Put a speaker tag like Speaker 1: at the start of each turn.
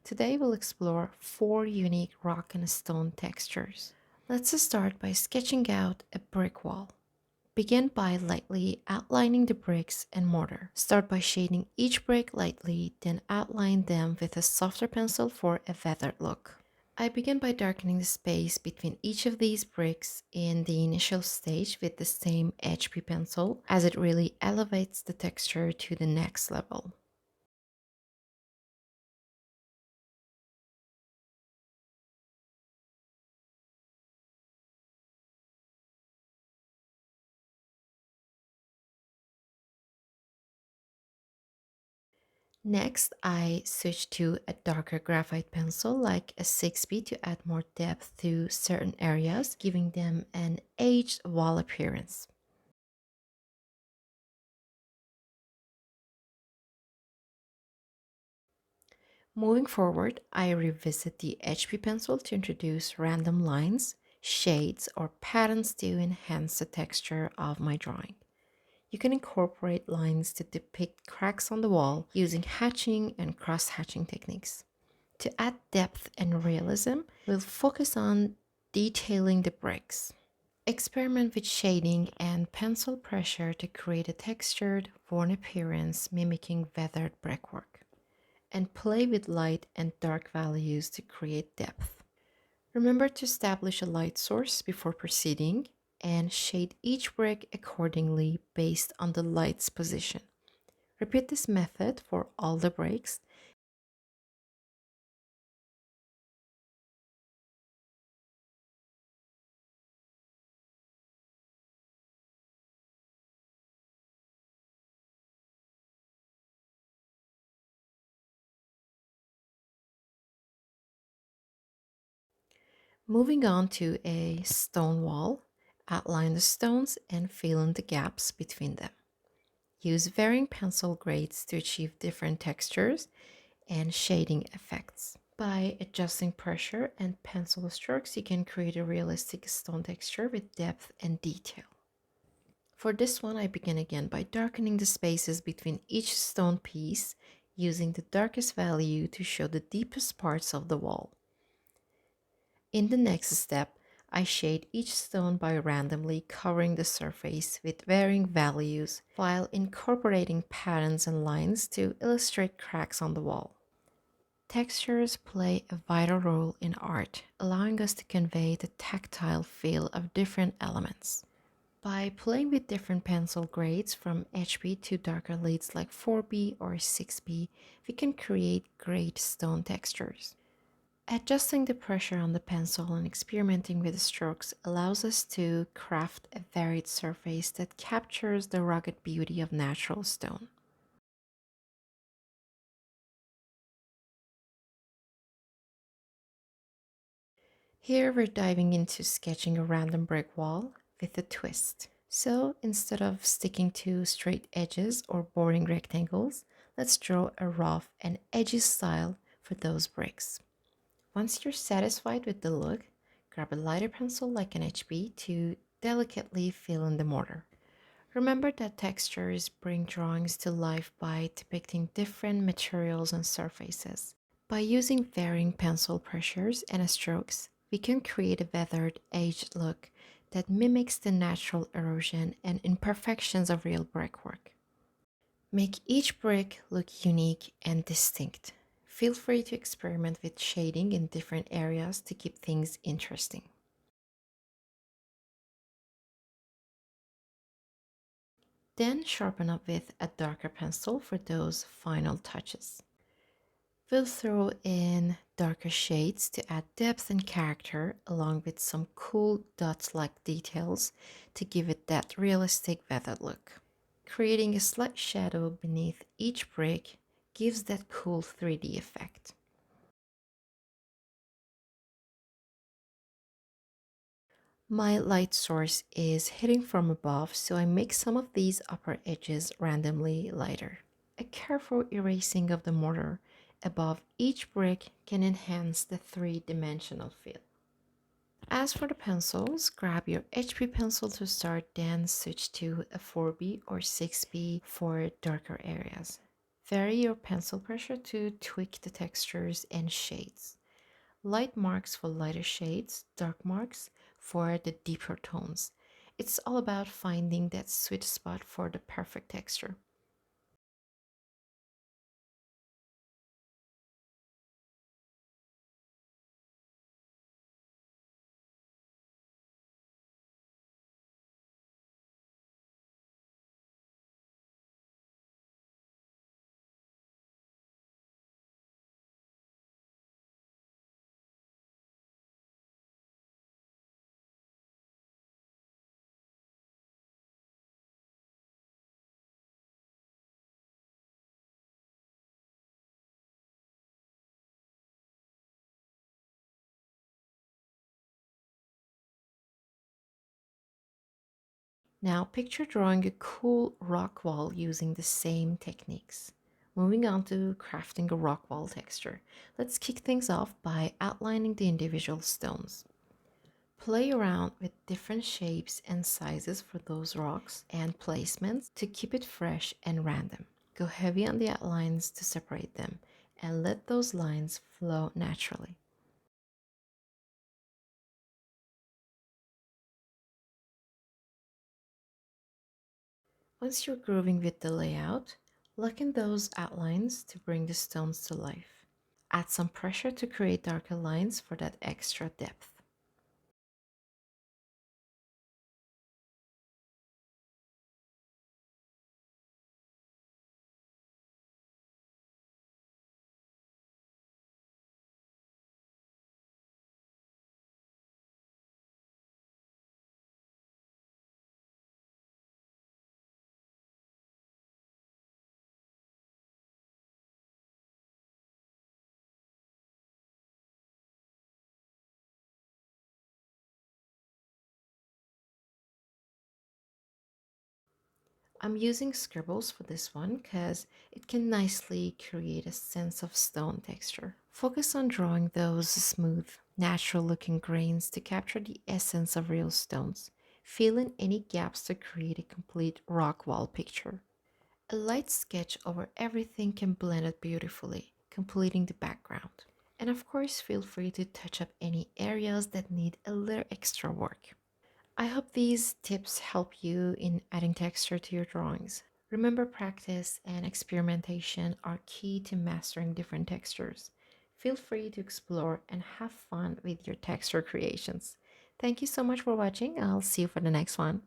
Speaker 1: Today we'll explore 4 unique rock and stone textures. Let's start by sketching out a brick wall. Begin by lightly outlining the bricks and mortar. Start by shading each brick lightly, then outline them with a softer pencil for a feathered look. I begin by darkening the space between each of these bricks in the initial stage with the same HB pencil, as it really elevates the texture to the next level. Next, I switch to a darker graphite pencil like a 6B to add more depth to certain areas, giving them an aged wall appearance. Moving forward, I revisit the HB pencil to introduce random lines, shades, or patterns to enhance the texture of my drawing. You can incorporate lines to depict cracks on the wall using hatching and cross-hatching techniques. To add depth and realism, we'll focus on detailing the bricks. Experiment with shading and pencil pressure to create a textured, worn appearance mimicking weathered brickwork. And play with light and dark values to create depth. Remember to establish a light source before proceeding and shade each brick accordingly based on the light's position. Repeat this method for all the bricks. Moving on to a stone wall, outline the stones and fill in the gaps between them. Use varying pencil grades to achieve different textures and shading effects. By adjusting pressure and pencil strokes, you can create a realistic stone texture with depth and detail. For this one, I begin again by darkening the spaces between each stone piece, using the darkest value to show the deepest parts of the wall. In the next step, I shade each stone by randomly covering the surface with varying values while incorporating patterns and lines to illustrate cracks on the wall. Textures play a vital role in art, allowing us to convey the tactile feel of different elements. By playing with different pencil grades from HB to darker leads like 4B or 6B, we can create great stone textures. Adjusting the pressure on the pencil and experimenting with the strokes allows us to craft a varied surface that captures the rugged beauty of natural stone. Here we're diving into sketching a random brick wall with a twist. So instead of sticking to straight edges or boring rectangles, let's draw a rough and edgy style for those bricks. Once you're satisfied with the look, grab a lighter pencil like an HB to delicately fill in the mortar. Remember that textures bring drawings to life by depicting different materials and surfaces. By using varying pencil pressures and strokes, we can create a weathered, aged look that mimics the natural erosion and imperfections of real brickwork. Make each brick look unique and distinct. Feel free to experiment with shading in different areas to keep things interesting. Then sharpen up with a darker pencil for those final touches. We'll throw in darker shades to add depth and character, along with some cool dots-like details to give it that realistic weathered look. Creating a slight shadow beneath each brick gives that cool 3D effect. My light source is hitting from above, so I make some of these upper edges randomly lighter. A careful erasing of the mortar above each brick can enhance the three-dimensional feel. As for the pencils, grab your HB pencil to start, then switch to a 4B or 6B for darker areas. Vary your pencil pressure to tweak the textures and shades. Light marks for lighter shades, dark marks for the deeper tones. It's all about finding that sweet spot for the perfect texture. Now picture drawing a cool rock wall using the same techniques. Moving on to crafting a rock wall texture. Let's kick things off by outlining the individual stones. Play around with different shapes and sizes for those rocks and placements to keep it fresh and random. Go heavy on the outlines to separate them and let those lines flow naturally. Once you're grooving with the layout, lock in those outlines to bring the stones to life. Add some pressure to create darker lines for that extra depth. I'm using scribbles for this one because it can nicely create a sense of stone texture. Focus on drawing those smooth, natural looking grains to capture the essence of real stones. Fill in any gaps to create a complete rock wall picture. A light sketch over everything can blend it beautifully, completing the background. And of course, feel free to touch up any areas that need a little extra work. I hope these tips help you in adding texture to your drawings. Remember, practice and experimentation are key to mastering different textures. Feel free to explore and have fun with your texture creations. Thank you so much for watching. I'll see you for the next one.